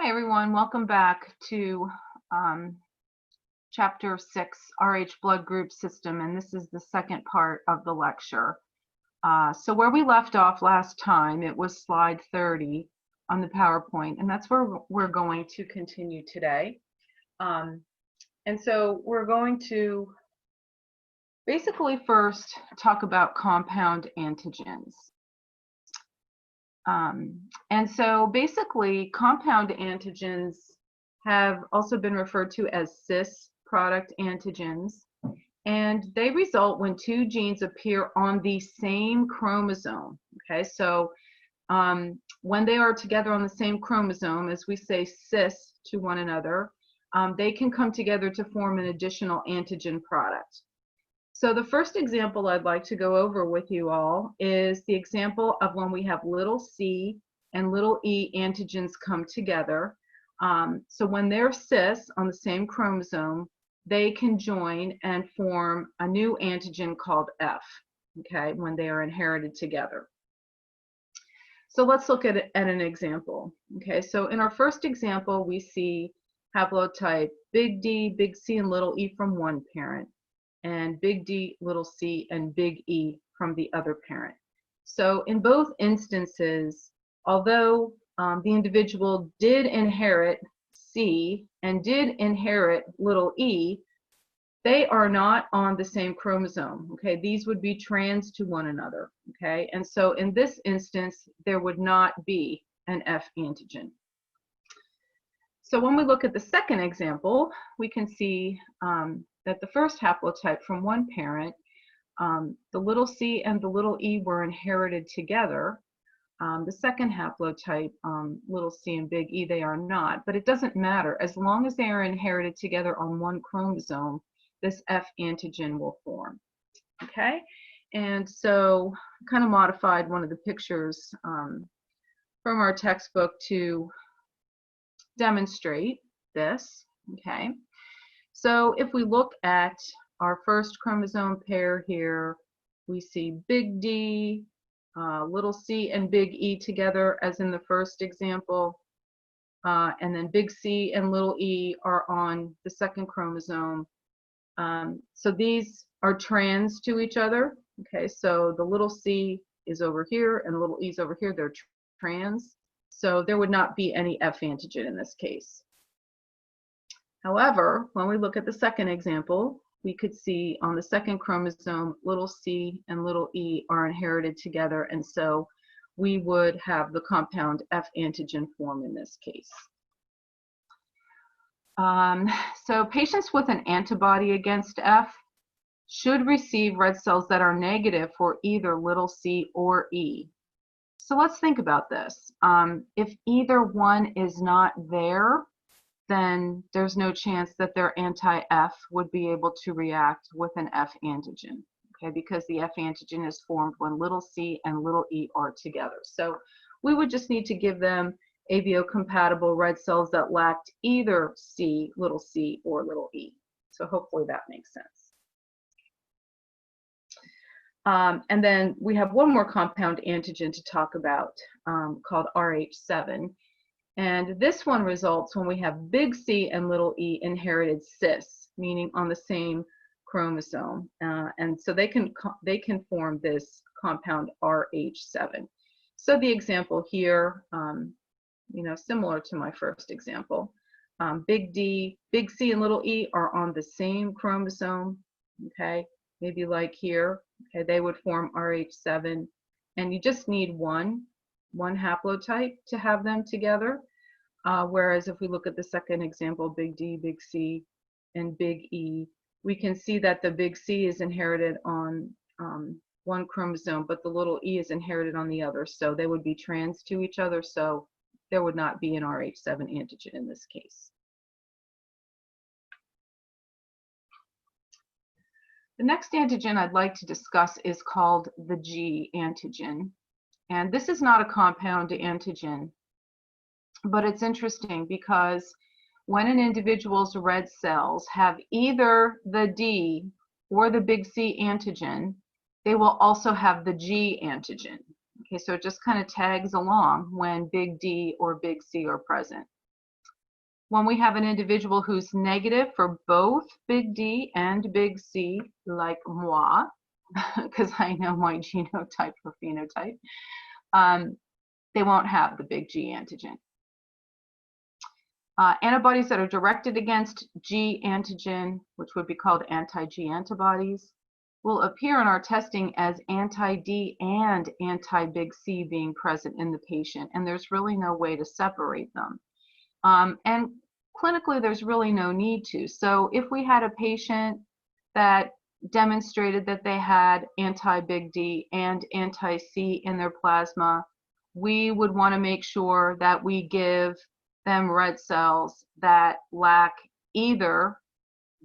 Hi everyone, welcome back to Chapter 6, Rh blood group system, and this is the second part of the lecture. So where we left off last time, it was slide 30 on the PowerPoint, and that's where we're going to continue today. And so we're going to basically first talk about compound antigens. And so basically compound antigens have also been referred to as cis product antigens, and they result when two genes appear on the same chromosome. Okay, so when they are together on the same chromosome, as we say cis to one another, they can come together to form an additional antigen product. So the first example I'd like to go over with you all is the example of when we have little c and little e antigens come together. So when they're cis on the same chromosome, they can join and form a new antigen called F, okay, when they are inherited together. So let's look at an example. Okay, so in our first example, we see haplotype big D, big C, and little e from one parent, and big D, little c, and big E from the other parent. So in both instances, although the individual did inherit C and did inherit little e, they are not on the same chromosome. Okay, these would be trans to one another. Okay, and so in this instance, there would not be an F antigen. So when we look at the second example, we can see that the first haplotype from one parent, the little c and the little e were inherited together. The second haplotype, little c and big E, they are not, but it doesn't matter. As long as they are inherited together on one chromosome, this F antigen will form. Okay, and so kind of modified one of the pictures from our textbook to demonstrate this. Okay, so if we look at our first chromosome pair here, we see big D, little c, and big E together as in the first example, and then big C and little e are on the second chromosome. So these are trans to each other. Okay, so the little c is over here and the little e is over here. They're trans. So there would not be any F antigen in this case. However, when we look at the second example, we could see on the second chromosome, little c and little e are inherited together, and so we would have the compound F antigen form in this case. So patients with an antibody against F should receive red cells that are negative for either little c or e. So let's think about this. If either one is not there, then there's no chance that their anti-F would be able to react with an F antigen, okay, because the F antigen is formed when little c and little e are together. So we would just need to give them ABO-compatible red cells that lacked either little c, or little e. So hopefully that makes sense. And then we have one more compound antigen to talk about called Rh7. And this one results when we have big C and little e inherited cis, meaning on the same chromosome. And so they can form this compound Rh7. So the example here, similar to my first example, big D, big C, and little e are on the same chromosome. Okay, maybe like here. Okay, they would form Rh7, and you just need one haplotype to have them together. Whereas if we look at the second example, big D, big C, and big E, we can see that the big C is inherited on one chromosome, but the little e is inherited on the other. So they would be trans to each other, so there would not be an Rh7 antigen in this case. The next antigen I'd like to discuss is called the G antigen. And this is not a compound antigen, but it's interesting because when an individual's red cells have either the D or the big C antigen, they will also have the G antigen. Okay, so it just kind of tags along when big D or big C are present. when we have an individual who's negative for both big D and big C, like moi, because I know my genotype or phenotype, they won't have the big G antigen. Antibodies that are directed against G antigen, which would be called anti-G antibodies, will appear in our testing as anti-D and anti-big C being present in the patient, and there's really no way to separate them. And clinically, there's really no need to. So if we had a patient that demonstrated that they had anti-big D and anti-C in their plasma, we would want to make sure that we give them red cells that lack either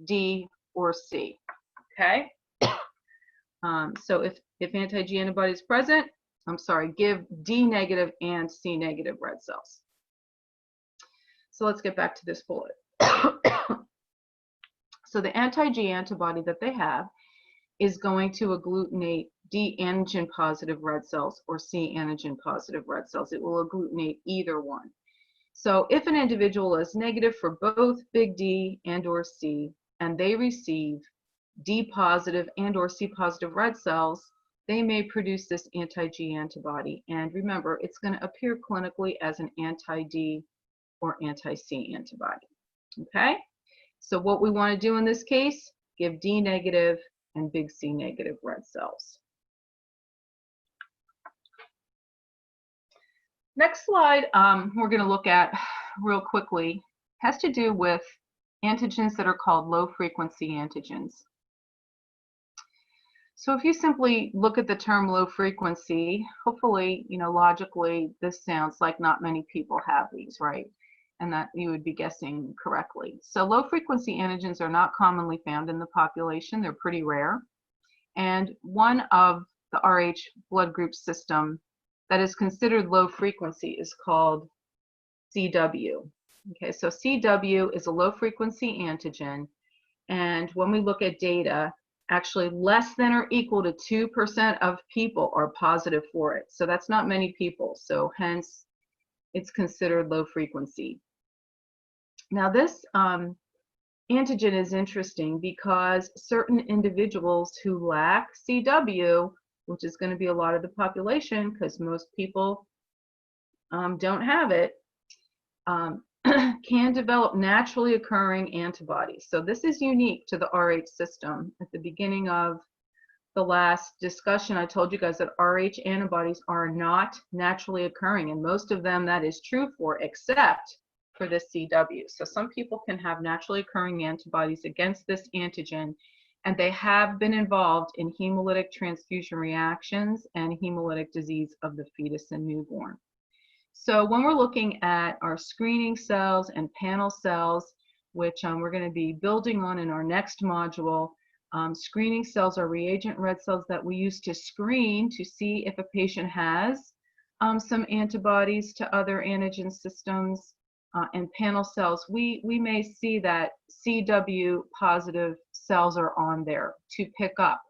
D or C, okay? So if anti-G antibody is present, give D negative and C negative red cells. So let's get back to this bullet. So the anti-G antibody that they have is going to agglutinate D antigen positive red cells or C antigen positive red cells. It will agglutinate either one. So if an individual is negative for both big D and or C, and they receive D positive and or C positive red cells, they may produce this anti-G antibody. And remember, it's going to appear clinically as an anti-D or anti-C antibody. Okay? So what we want to do in this case, give D negative and big C negative red cells. Next slide, we're going to look at real quickly, has to do with antigens that are called low frequency antigens. So if you simply look at the term low frequency, hopefully, logically, this sounds like not many people have these, right? And that you would be guessing correctly. So low frequency antigens are not commonly found in the population. They're pretty rare. And one of the Rh blood group system that is considered low frequency is called CW. Okay, so CW is a low frequency antigen, and when we look at data, actually less than or equal to 2% of people are positive for it. So that's not many people, so hence it's considered low frequency. Now this antigen is interesting because certain individuals who lack CW, which is going to be a lot of the population because most people don't have it, can develop naturally occurring antibodies. So this is unique to the Rh system. At the beginning of the last discussion, I told you guys that Rh antibodies are not naturally occurring, and most of them that is true for, except for this CW. So some people can have naturally occurring antibodies against this antigen, and they have been involved in hemolytic transfusion reactions and hemolytic disease of the fetus and newborn. So when we're looking at our screening cells and panel cells, which we're going to be building on in our next module, screening cells are reagent red cells that we use to screen to see if a patient has some antibodies to other antigen systems. And panel cells, we may see that CW positive cells are on there to pick up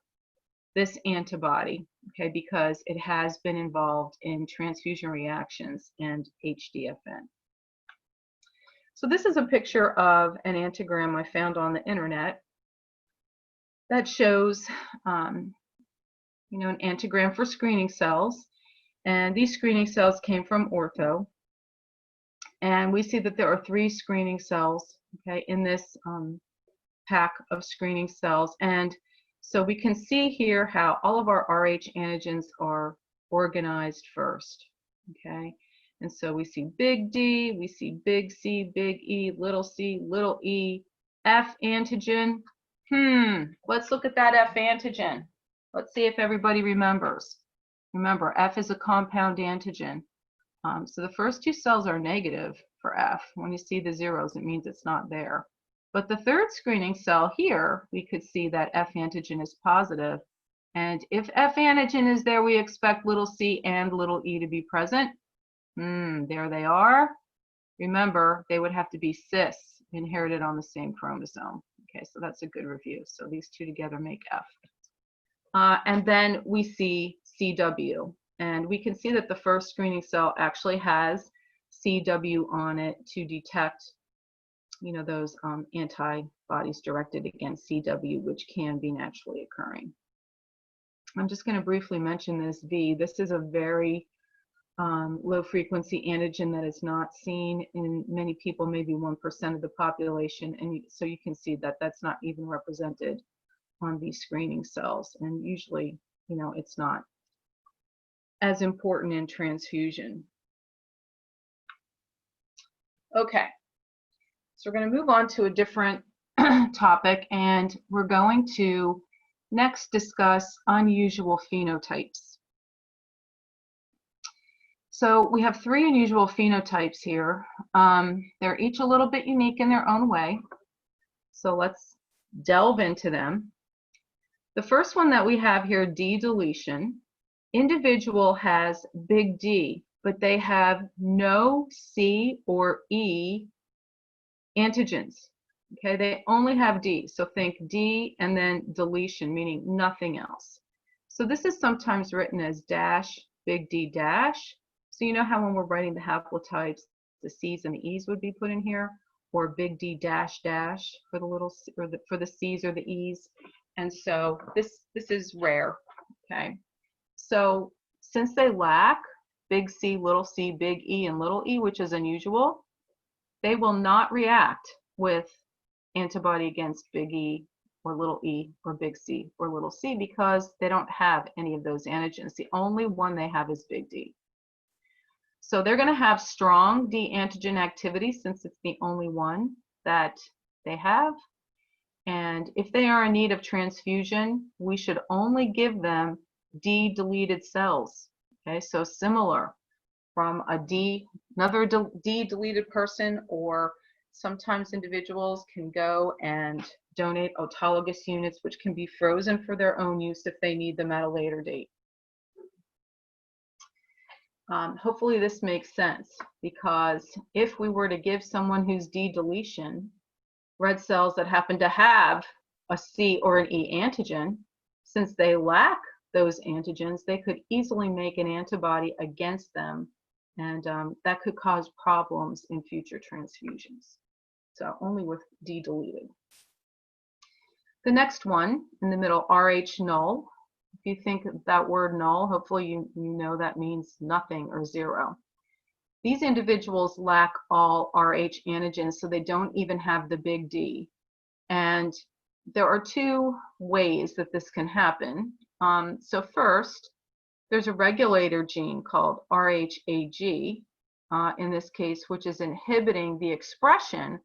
this antibody, okay, because it has been involved in transfusion reactions and HDFN. So this is a picture of an antigram I found on the internet that shows, an antigram for screening cells, and these screening cells came from ortho. And we see that there are 3 screening cells, okay, in this pack of screening cells. And so we can see here how all of our Rh antigens are organized first, okay? And so we see big D, we see big C, big E, little e, F antigen. Let's look at that F antigen. Let's see if everybody remembers. Remember, F is a compound antigen. So the first 2 cells are negative for F. When you see the zeros, it means it's not there. But the third screening cell here, we could see that F antigen is positive. And if F antigen is there, we expect little c and little e to be present. There they are. Remember, they would have to be cis, inherited on the same chromosome. Okay, so that's a good review. So these 2 together make F. And then we see CW. And we can see that the first screening cell actually has CW on it to detect you know, those antibodies directed against CW, which can be naturally occurring. I'm just going to briefly mention this V. This is a very low frequency antigen that is not seen in many people, maybe 1% of the population. And so you can see that that's not even represented on these screening cells. And usually, you know, it's not as important in transfusion. Okay, so we're going to move on to a different topic, and we're going to next discuss unusual phenotypes. So we have 3 unusual phenotypes here. They're each a little bit unique in their own way. So let's delve into them. The first one that we have here, D deletion. Individual has big D, but they have no C or E antigens. Okay, they only have D. So think D and then deletion, meaning nothing else. So this is sometimes written as dash, big D dash. So you know how when we're writing the haplotypes, the C's and the E's would be put in here, or big D dash dash for the little or for the C's or the E's. And so this is rare. Okay. So since they lack big C, big E, and little e, which is unusual, they will not react with antibody against big E or little e or big C or little c because they don't have any of those antigens. The only one they have is big D. So they're going to have strong D antigen activity since it's the only one that they have. And if they are in need of transfusion, we should only give them D deleted cells. Okay, so similar from another D deleted person, or sometimes individuals can go and donate autologous units, which can be frozen for their own use if they need them at a later date. Hopefully this makes sense, because if we were to give someone who's D deletion red cells that happen to have a C or an E antigen, since they lack those antigens, they could easily make an antibody against them, and that could cause problems in future transfusions. So only with D deleted. The next one in the middle, RH null. If you think of that word null, hopefully you know that means nothing or zero. These individuals lack all RH antigens, so they don't even have the big D. And there are 2 ways that this can happen. So first, there's a regulator gene called RHAG, in this case, which is inhibiting the expression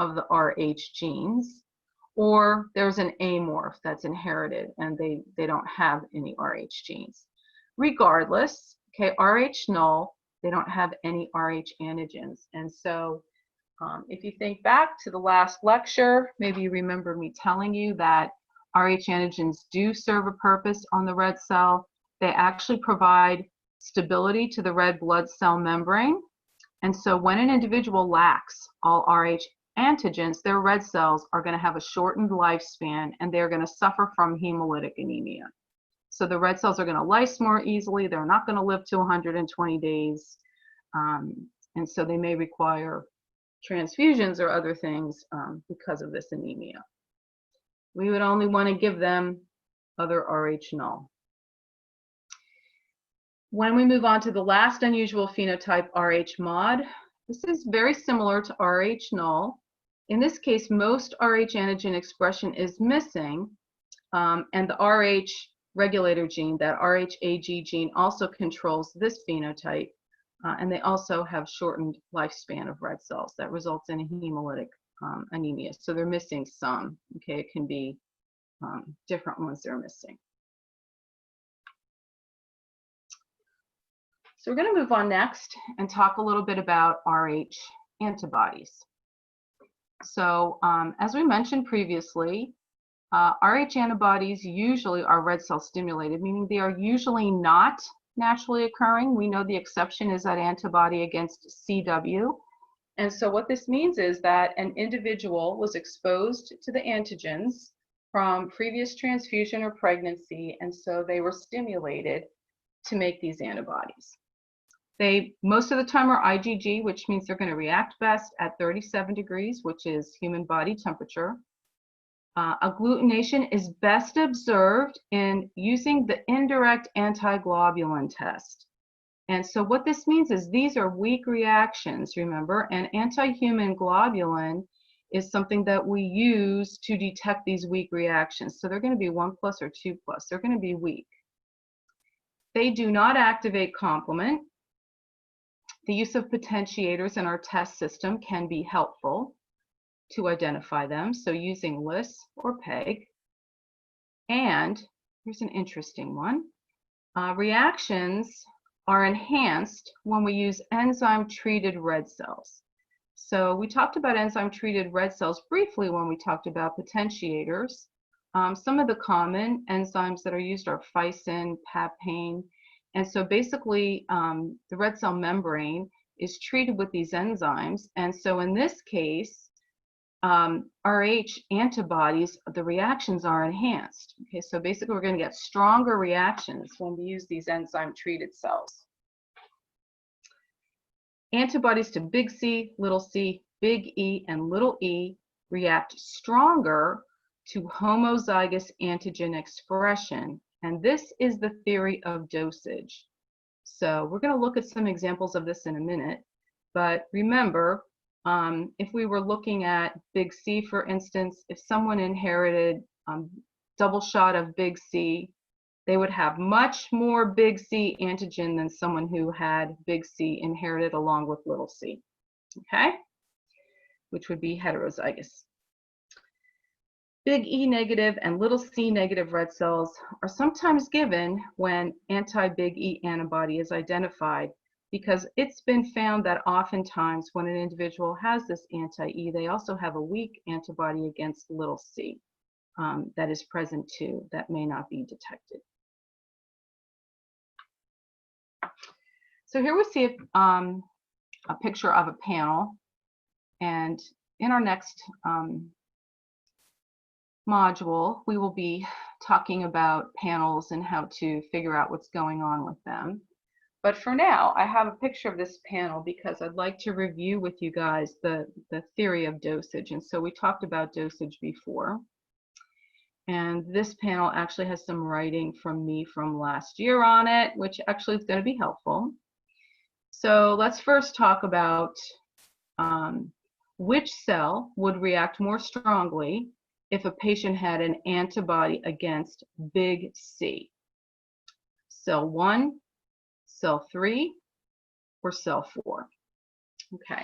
of the RH genes. Or there's an amorph that's inherited and they don't have any RH genes. Regardless, okay, RH null, they don't have any RH antigens. And so if you think back to the last lecture, maybe you remember me telling you that RH antigens do serve a purpose on the red cell. They actually provide stability to the red blood cell membrane. And so when an individual lacks all RH antigens, their red cells are going to have a shortened lifespan and they're going to suffer from hemolytic anemia. So the red cells are going to lyse more easily. They're not going to live to 120 days. And so they may require transfusions or other things because of this anemia. We would only want to give them other RH null. When we move on to the last unusual phenotype, RH mod, this is very similar to RH null. In this case, most RH antigen expression is missing, and the RH regulator gene, that RHAG gene, also controls this phenotype, and they also have shortened lifespan of red cells that results in hemolytic anemia. So they're missing some. Okay, it can be different ones they're missing. So we're going to move on next and talk a little bit about RH antibodies. So as we mentioned previously, RH antibodies usually are red cell stimulated, meaning they are usually not naturally occurring. We know the exception is that antibody against CW. And so what this means is that an individual was exposed to the antigens from previous transfusion or pregnancy, and so they were stimulated to make these antibodies. They most of the time are IgG, which means they're going to react best at 37 degrees, which is human body temperature. Agglutination is best observed in using the indirect antiglobulin test. And so what this means is these are weak reactions, remember, and anti-human globulin is something that we use to detect these weak reactions. So they're going to be 1+ or 2+. They're going to be weak. They do not activate complement. The use of potentiators in our test system can be helpful to identify them, so using LynnC or PEG. And here's an interesting one. Reactions are enhanced when we use enzyme-treated red cells. So we talked about enzyme-treated red cells briefly when we talked about potentiators. Some of the common enzymes that are used are physin, papain, and so basically the red cell membrane is treated with these enzymes. And so in this case, Rh antibodies, the reactions are enhanced. Okay, so basically we're going to get stronger reactions when we use these enzyme-treated cells. Antibodies to big C, little c, big E, and little e react stronger to homozygous antigen expression, and this is the theory of dosage. So we're going to look at some examples of this in a minute, but remember, if we were looking at big C, for instance, if someone inherited double shot of big C, they would have much more big C antigen than someone who had big C inherited along with little c, okay, which would be heterozygous. Big E negative and little c negative red cells are sometimes given when anti-big E antibody is identified, because it's been found that oftentimes when an individual has this anti-E, they also have a weak antibody against little c that is present too, that may not be detected. So here we see a picture of a panel, and in our next module, we will be talking about panels and how to figure out what's going on with them. But for now, I have a picture of this panel because I'd like to review with you guys the theory of dosage. And so we talked about dosage before. And this panel actually has some writing from me from last year on it, which actually is going to be helpful. So let's first talk about which cell would react more strongly if a patient had an antibody against big C. Cell 1, cell 3, or cell 4. Okay,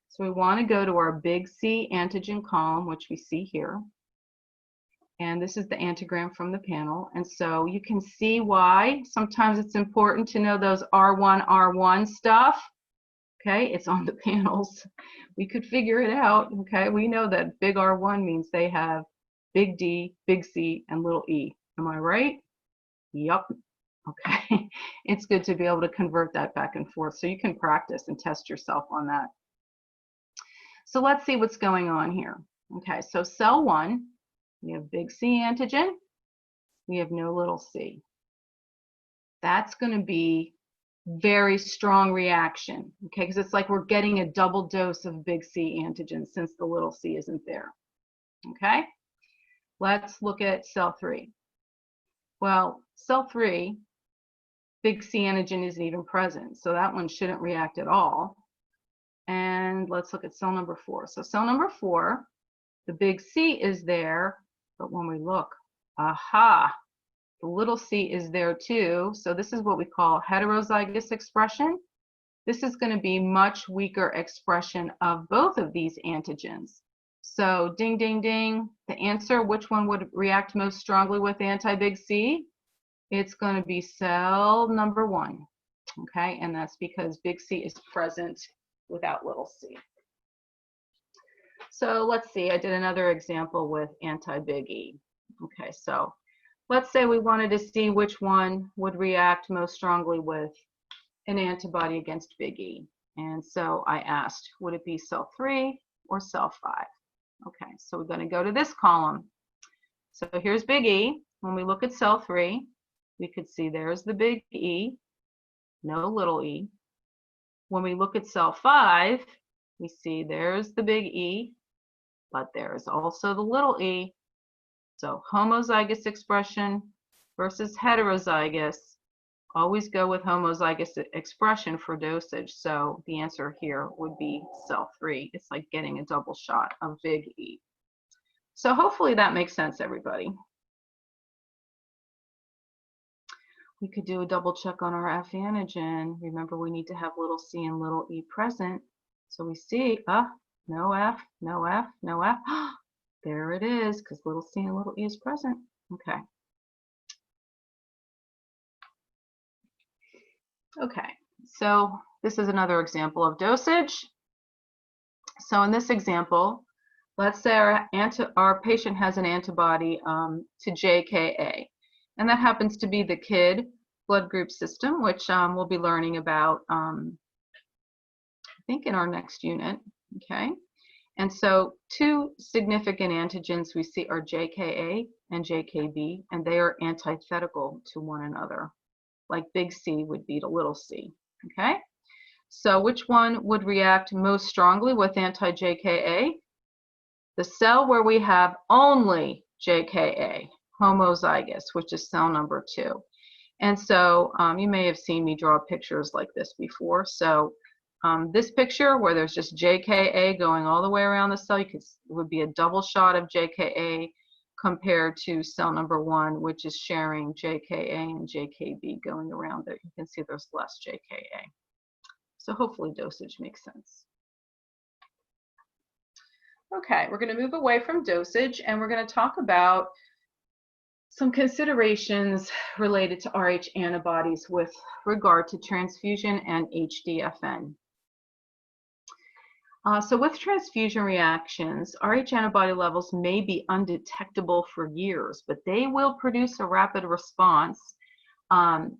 so we want to go to our big C antigen column, which we see here. And this is the antigram from the panel. And so you can see why sometimes it's important to know those R1 stuff. Okay, it's on the panels. We could figure it out. Okay, we know that big R1 means they have big D, big C, and little e. Am I right? Yup. Okay, it's good to be able to convert that back and forth so you can practice and test yourself on that. So let's see what's going on here. Okay, so cell 1, we have big C antigen, we have no little c. That's going to be very strong reaction, okay, because it's like we're getting a double dose of big C antigen since the little c isn't there. Okay, let's look at cell 3. Well, cell 3, big C antigen isn't even present, so that one shouldn't react at all. And let's look at cell number 4. So cell number 4, the big C is there, but when we look, aha, the little c is there too. So this is what we call heterozygous expression. This is going to be much weaker expression of both of these antigens. So ding, ding, ding, the answer, which one would react most strongly with anti-big C? It's going to be cell number 1, okay? And that's because big C is present without little c. So let's see, I did another example with anti-big E. Okay, so let's say we wanted to see which one would react most strongly with an antibody against big E. And so I asked, would it be cell 3 or cell 5? Okay, so we're going to go to this column. So here's big E. When we look at cell 3, we could see there's the big E, no little e. when we look at cell 5, we see there's the big E, but there's also the little e. So homozygous expression versus heterozygous. Always go with homozygous expression for dosage. So the answer here would be cell 3. It's like getting a double shot of big E. So hopefully that makes sense, everybody. We could do a double check on our F antigen. Remember, we need to have little c and little e present. So we see, no F, no F, no F. There it is, because little c and little e is present. Okay. Okay, so this is another example of dosage. So in this example, let's say our patient has an antibody to JKA, and that happens to be the KID blood group system, which we'll be learning about, I think, in our next unit. Okay, and so two significant antigens we see are JKA and JKB, and they are antithetical to one another, like big C would be to little c. Okay, so which one would react most strongly with anti-JKA? The cell where we have only JKA, homozygous, which is cell number 2. And so you may have seen me draw pictures like this before. So this picture where there's just JKA going all the way around the cell, would be a double shot of JKA compared to cell number 1, which is sharing JKA and JKB going around it. You can see there's less JKA. So hopefully dosage makes sense. Okay, we're going to move away from dosage, and we're going to talk about some considerations related to Rh antibodies with regard to transfusion and HDFN. So with transfusion reactions, Rh antibody levels may be undetectable for years, but they will produce a rapid response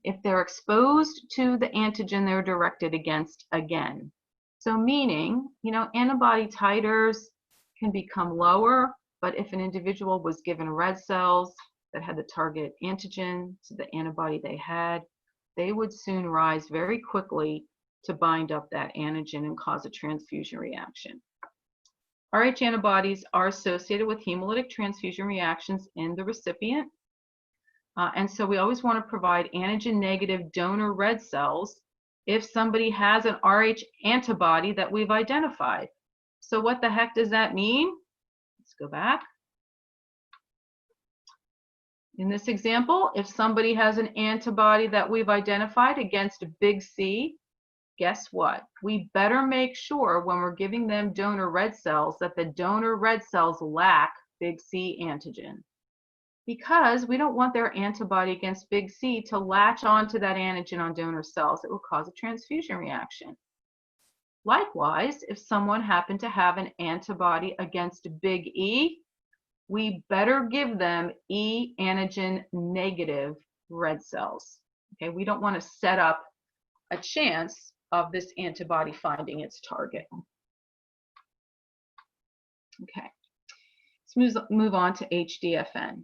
if they're exposed to the antigen they're directed against again. So meaning, antibody titers can become lower, but if an individual was given red cells that had the target antigen to the antibody they had, they would soon rise very quickly to bind up that antigen and cause a transfusion reaction. Rh antibodies are associated with hemolytic transfusion reactions in the recipient. And so we always want to provide antigen-negative donor red cells if somebody has an Rh antibody that we've identified. So what the heck does that mean? Let's go back. In this example, if somebody has an antibody that we've identified against big C, guess what? We better make sure when we're giving them donor red cells that the donor red cells lack big C antigen, because we don't want their antibody against big C to latch onto that antigen on donor cells. It will cause a transfusion reaction. Likewise, if someone happened to have an antibody against big E, we better give them E antigen negative red cells. Okay, we don't want to set up a chance of this antibody finding its target. Okay, let's move on to HDFN.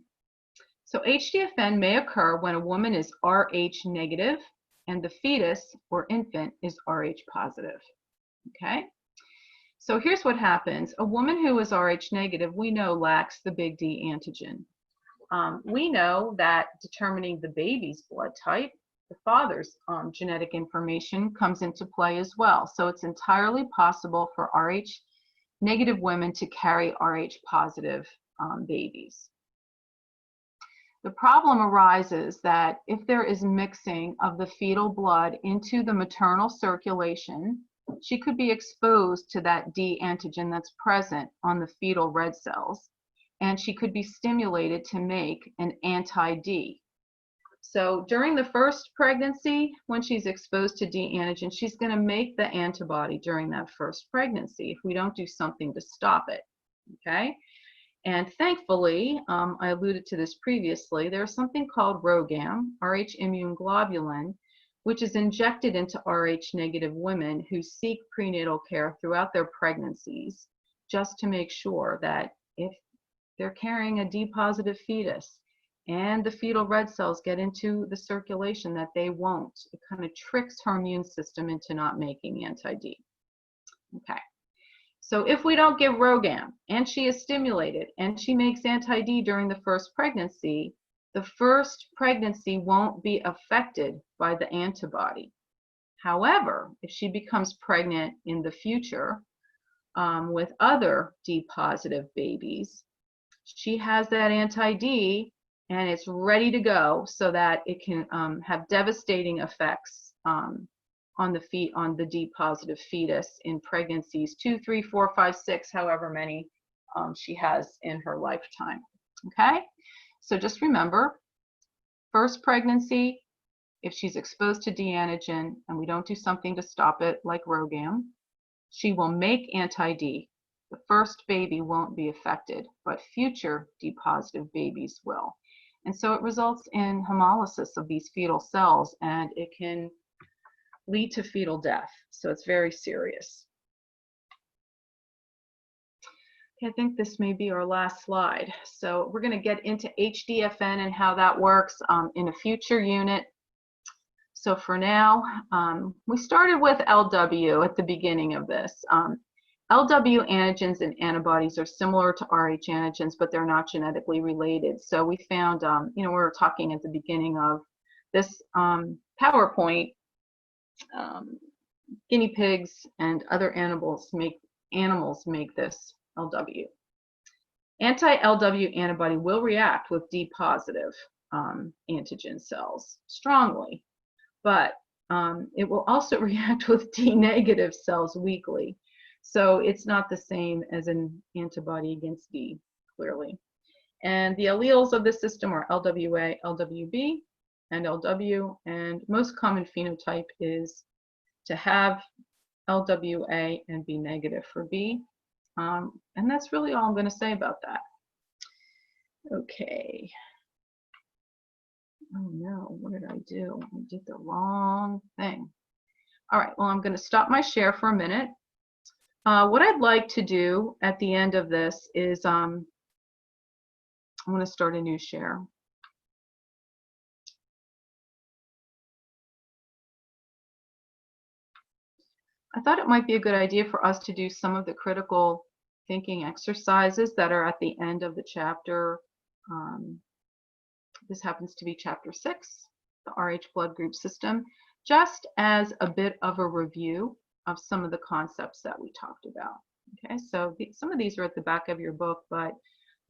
So HDFN may occur when a woman is Rh negative and the fetus or infant is Rh positive. Okay, so here's what happens. A woman who is Rh negative, we know, lacks the big D antigen. We know that determining the baby's blood type, the father's genetic information comes into play as well. So it's entirely possible for Rh negative women to carry Rh positive babies. The problem arises that if there is mixing of the fetal blood into the maternal circulation, she could be exposed to that D antigen that's present on the fetal red cells, and she could be stimulated to make an anti-D. So during the first pregnancy, when she's exposed to D antigen, she's going to make the antibody during that first pregnancy if we don't do something to stop it. Okay? And thankfully, I alluded to this previously, there's something called RhoGAM, Rh immune globulin, which is injected into Rh negative women who seek prenatal care throughout their pregnancies, just to make sure that if they're carrying a D positive fetus, and the fetal red cells get into the circulation that they won't. It kind of tricks her immune system into not making anti-D. Okay. So if we don't give RhoGAM and she is stimulated and she makes anti-D during the first pregnancy, the first pregnancy won't be affected by the antibody. However, if she becomes pregnant in the future with other D-positive babies, she has that anti-D and it's ready to go so that it can have devastating effects on the D-positive fetus in pregnancies 2, 3, 4, 5, 6, however many she has in her lifetime. Okay, so just remember, first pregnancy, if she's exposed to D antigen and we don't do something to stop it like RhoGAM, she will make anti-D. The first baby won't be affected, but future D-positive babies will. And so it results in hemolysis of these fetal cells, and it can lead to fetal death. So it's very serious. Okay, I think this may be our last slide. So we're going to get into HDFN and how that works in a future unit. So for now, we started with LW at the beginning of this. LW antigens and antibodies are similar to RH antigens, but they're not genetically related. So we found, we were talking at the beginning of this PowerPoint, guinea pigs and other animals make this LW. Anti-LW antibody will react with D-positive antigen cells strongly, but it will also react with D-negative cells weakly. So it's not the same as an antibody against D, clearly. And the alleles of the system are LWA, LWB, and LW, and most common phenotype is to have LWA and be negative for B. And that's really all I'm going to say about that. Okay. Oh no, what did I do? I did the wrong thing. All right, well, I'm going to stop my share for a minute. What I'd like to do at the end of this is I'm going to start a new share. I thought it might be a good idea for us to do some of the critical thinking exercises that are at the end of the chapter. This happens to be chapter 6, the RH blood group system, just as a bit of a review of some of the concepts that we talked about. Okay, so some of these are at the back of your book, but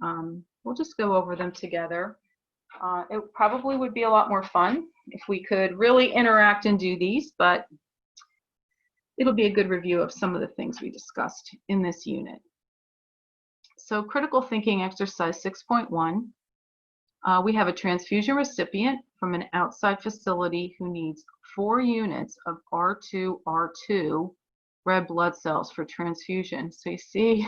we'll just go over them together. It probably would be a lot more fun if we could really interact and do these, but it'll be a good review of some of the things we discussed in this unit. So critical thinking exercise 6.1. We have a transfusion recipient from an outside facility who needs 4 units of R2 red blood cells for transfusion. So you see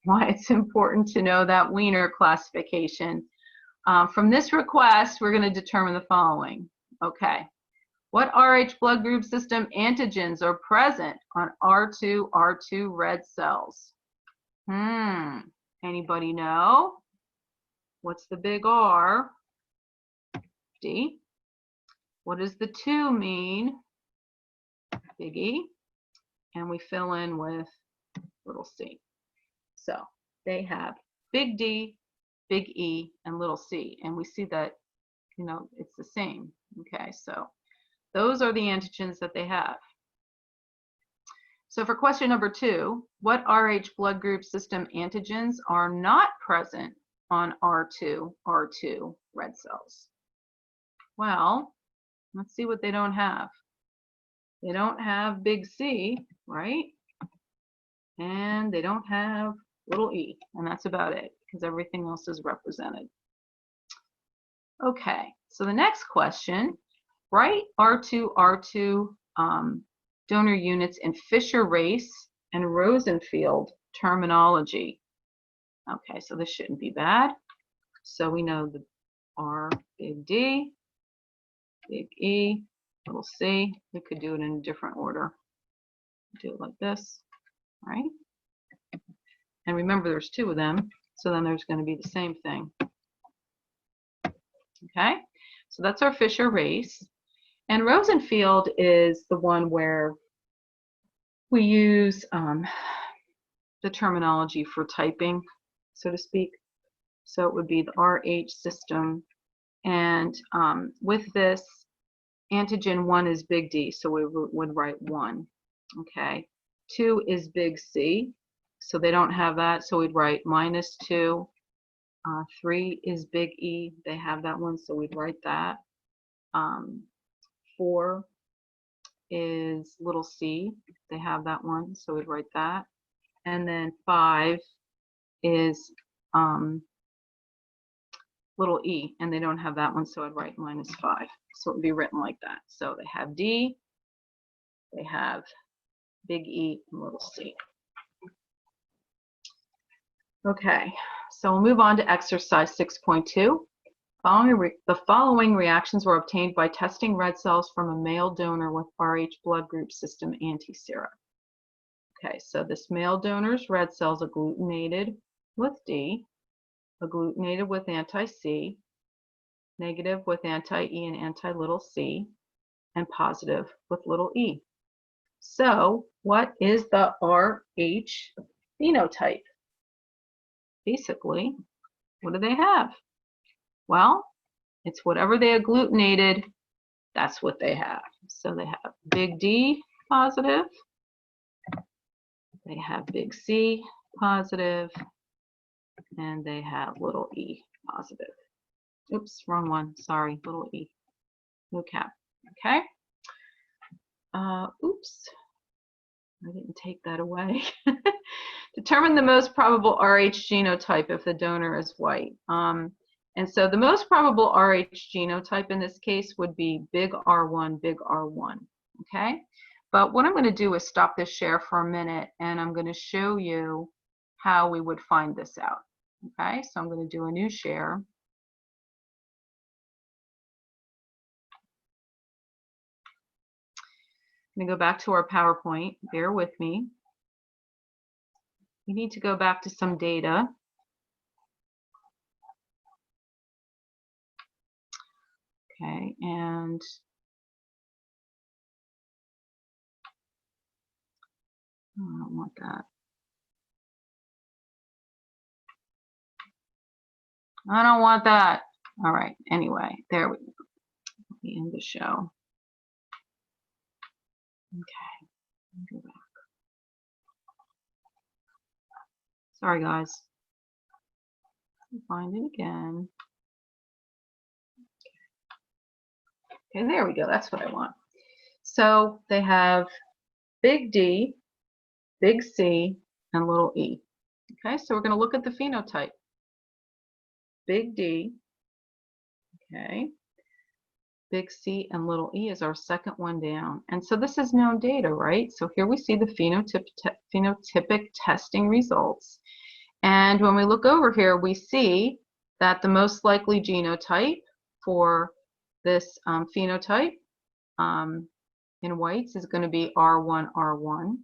why it's important to know that Wiener classification. From this request, we're going to determine the following. Okay, what RH blood group system antigens are present on R2 red cells? Anybody know? What's the big R? D. What does the 2 mean? Big E. And we fill in with little c. So they have big D, big E, and little c. And we see that, it's the same. Okay, so those are the antigens that they have. So for question number 2, what RH blood group system antigens are not present on R2 red cells? Well, let's see what they don't have. They don't have big C, right? And they don't have little e, and that's about it, because everything else is represented. Okay, so the next question, write R2 donor units in Fisher-Race and Rosenfield terminology. Okay, so this shouldn't be bad. So we know the R, big D, big E, little c. We could do it in a different order. Do it like this, right? And remember, there's 2 of them, so then there's going to be the same thing. Okay, so that's our Fisher race. And Rosenfield is the one where we use the terminology for typing, so to speak. So it would be the RH system. And with this, antigen 1 is big D, so we would write 1. Okay. 2 is big C, so they don't have that, so we'd write -2. 3 is big E, they have that one, so we'd write that. 4 is little c, they have that one, so we'd write that. And then 5 is little e, and they don't have that one, so I'd write -5. So it would be written like that. So they have D, they have big E, and little c. Okay, so we'll move on to exercise 6.2. The following reactions were obtained by testing red cells from a male donor with Rh blood group system antisera. Okay, so this male donor's red cells agglutinated with D, agglutinated with anti-C, negative with anti-E and anti-little c, and positive with little e. So what is the Rh phenotype? Basically, what do they have? Well, it's whatever they agglutinated, that's what they have. So they have big D positive, they have big C positive, and they have little e positive. Oops, wrong one, sorry, little e, no cap, okay? Oops, I didn't take that away. Determine the most probable Rh genotype if the donor is white. And so the most probable Rh genotype in this case would be big R1, big R1, okay? But what I'm going to do is stop this share for a minute, and I'm going to show you how we would find this out, okay? So I'm going to do a new share. I'm going to go back to our PowerPoint. Bear with me. We need to go back to some data. Okay, and I don't want that. I don't want that. All right, anyway, there we go. Let me end the show. Okay, go back. Sorry, guys. Find it again. Okay, there we go. That's what I want. So they have big D, big C, and little e. Okay, so we're going to look at the phenotype. Big D, okay, big C, and little e is our second one down. And so this is known data, right? So here we see the phenotypic testing results. And when we look over here, we see that the most likely genotype for this phenotype in whites is going to be R1R1.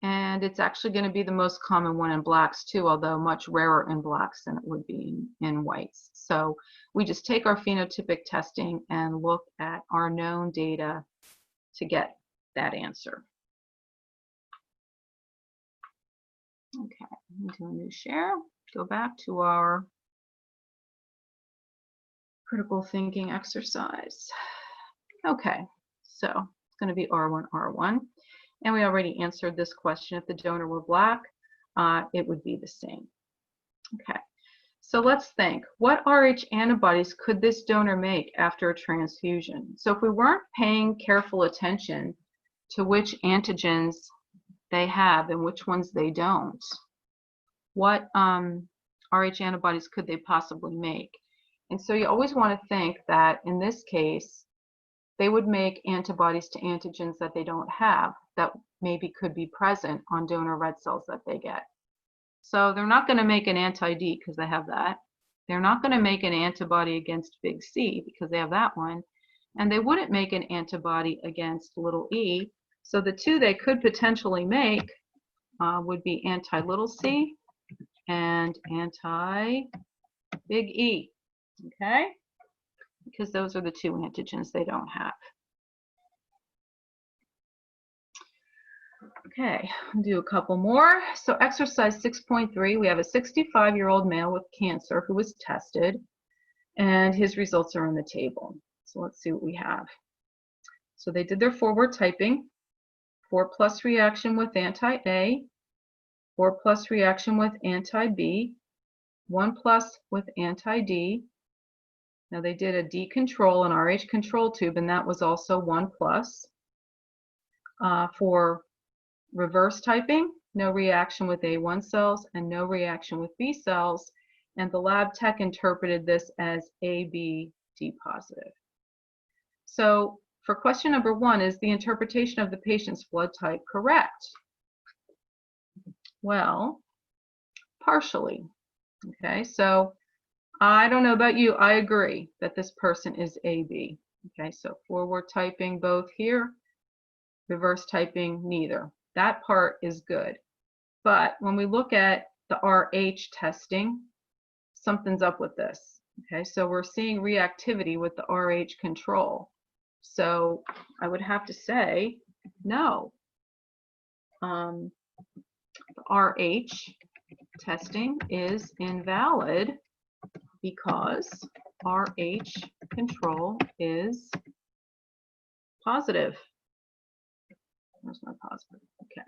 And it's actually going to be the most common one in blacks too, although much rarer in blacks than it would be in whites. So we just take our phenotypic testing and look at our known data to get that answer. Okay, I'm going to do a new share. Go back to our critical thinking exercise. Okay, so it's going to be R1R1. And we already answered this question. If the donor were black, it would be the same. Okay, so let's think. What Rh antibodies could this donor make after a transfusion? So if we weren't paying careful attention to which antigens they have and which ones they don't, what Rh antibodies could they possibly make? And so you always want to think that in this case, they would make antibodies to antigens that they don't have that maybe could be present on donor red cells that they get. So they're not going to make an anti-D because they have that. They're not going to make an antibody against big C because they have that one. And they wouldn't make an antibody against little e. So the two they could potentially make would be anti-little c and anti-big E. Okay? because those are the two antigens they don't have. Okay, I'll do a couple more. So exercise 6.3, we have a 65-year-old male with cancer who was tested, and his results are in the table. So let's see what we have. So they did their forward typing, 4+ reaction with anti-A, 4+ reaction with anti-B, 1+ with anti-D. Now they did a D control, an RH control tube, and that was also 1+. For reverse typing, no reaction with A1 cells and no reaction with B cells, and the lab tech interpreted this as AB D positive. So for question number 1, is the interpretation of the patient's blood type correct? Well, partially. Okay, so I don't know about you, I agree that this person is AB. Okay, so forward typing both here, reverse typing neither. That part is good. But when we look at the RH testing, something's up with this. Okay, so we're seeing reactivity with the RH control. So I would have to say no. The RH testing is invalid because RH control is positive. Where's my positive? Okay.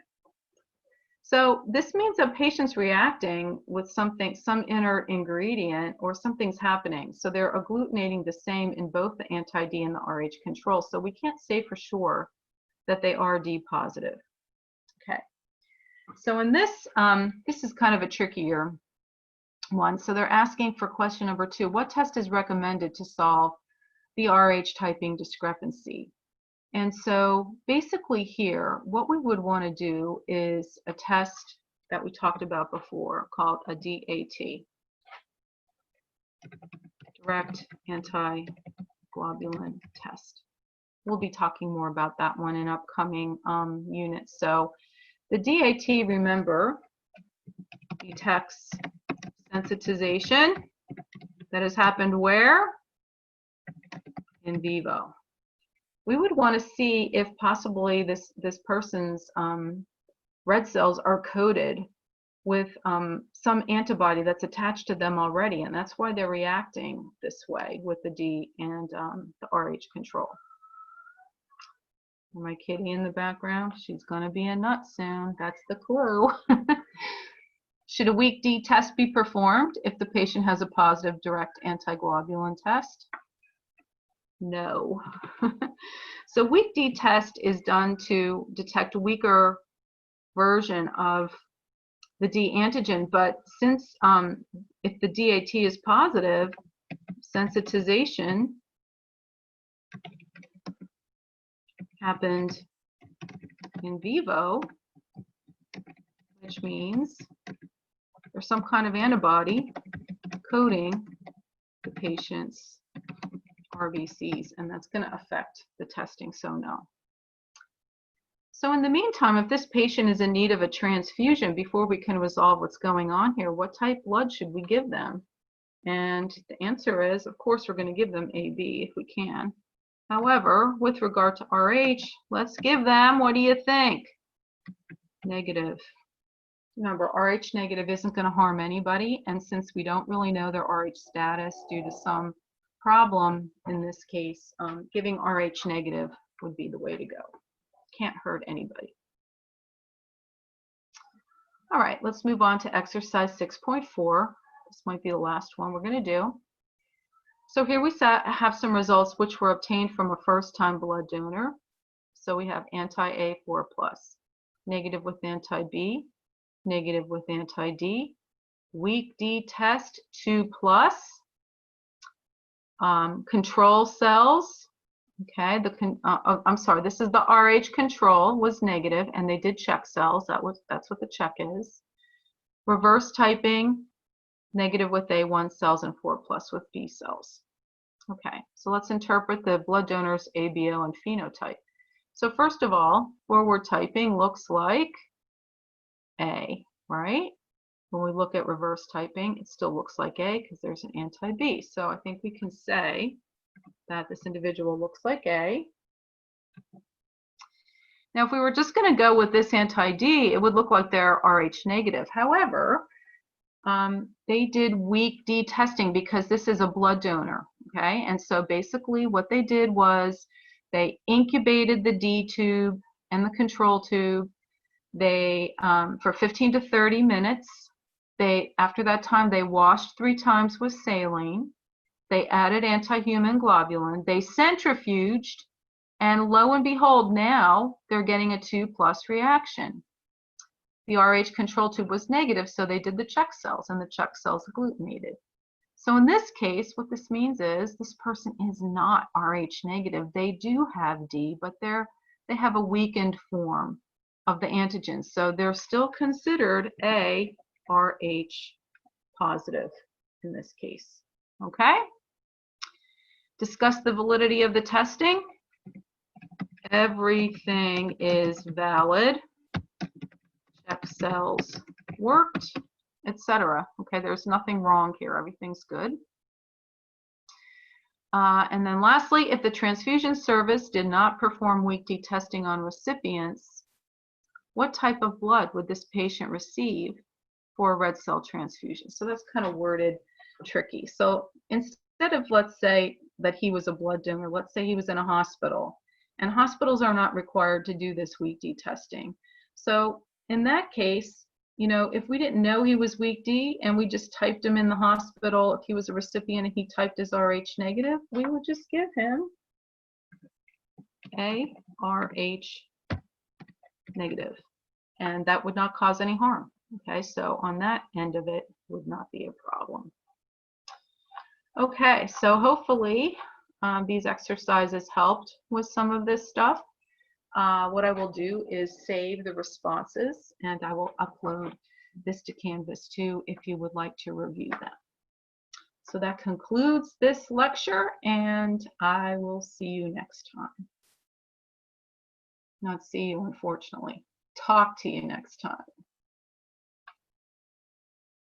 So this means a patient's reacting with something, some inner ingredient, or something's happening. So they're agglutinating the same in both the anti-D and the RH control. So we can't say for sure that they are D positive. Okay. So in this, this is kind of a trickier one. So they're asking for question number 2, what test is recommended to solve the RH typing discrepancy? And so basically here, what we would want to do is a test that we talked about before called a DAT, direct antiglobulin test. We'll be talking more about that one in upcoming units. So the DAT, remember, detects sensitization that has happened where? In vivo. We would want to see if possibly this person's red cells are coated with some antibody that's attached to them already, and that's why they're reacting this way with the D and the RH control. My kitty in the background, she's going to be a nut soon. That's the clue. Should a weak D test be performed if the patient has a positive direct antiglobulin test? No. So weak D test is done to detect a weaker version of the D antigen, but since if the DAT is positive, sensitization happened in vivo, which means there's some kind of antibody coating the patient's RBCs, and that's going to affect the testing, so no. So in the meantime, if this patient is in need of a transfusion, before we can resolve what's going on here, what type blood should we give them? And the answer is, of course, we're going to give them AB if we can. However, with regard to RH, let's give them, what do you think? Negative. Remember, RH negative isn't going to harm anybody, and since we don't really know their RH status due to some problem in this case, giving RH negative would be the way to go. Can't hurt anybody. All right, let's move on to exercise 6.4. This might be the last one we're going to do. So here we have some results which were obtained from a first-time blood donor. So we have anti-A 4+, negative with anti-B, negative with anti-D, weak D test 2+, control cells. Okay, I'm sorry, this is the RH control was negative, and they did check cells. That's what the check is. Reverse typing, negative with A1 cells and 4+ with B cells. Okay, so let's interpret the blood donor's ABO and phenotype. So first of all, forward typing looks like A, right? When we look at reverse typing, it still looks like A because there's an anti-B. So I think we can say that this individual looks like A. Now, if we were just going to go with this anti-D, it would look like they're Rh negative. However, they did weak D testing because this is a blood donor, okay? And so basically what they did was they incubated the D tube and the control tube. They, for 15 to 30 minutes, after that time, they washed 3 times with saline. They added anti-human globulin. They centrifuged, and lo and behold, now they're getting a 2+ reaction. The Rh control tube was negative, so they did the check cells, and the check cells agglutinated. So in this case, what this means is this person is not Rh negative. They do have D, but they have a weakened form of the antigens. So they're still considered a Rh positive in this case. Okay? Discuss the validity of the testing. Everything is valid. Check cells worked, etc. Okay, there's nothing wrong here. Everything's good. And then lastly, if the transfusion service did not perform weak D testing on recipients, what type of blood would this patient receive for a red cell transfusion? So that's kind of worded tricky. So instead of, let's say that he was a blood donor, let's say he was in a hospital, and hospitals are not required to do this weak D testing. So in that case, you know, if we didn't know he was weak D and we just typed him in the hospital, if he was a recipient and he typed as Rh negative, we would just give him a Rh negative, and that would not cause any harm. Okay, so on that end of it would not be a problem. Okay, so hopefully these exercises helped with some of this stuff. What I will do is save the responses, and I will upload this to Canvas too if you would like to review them. So that concludes this lecture, and I will see you next time. Not see you, unfortunately. Talk to you next time.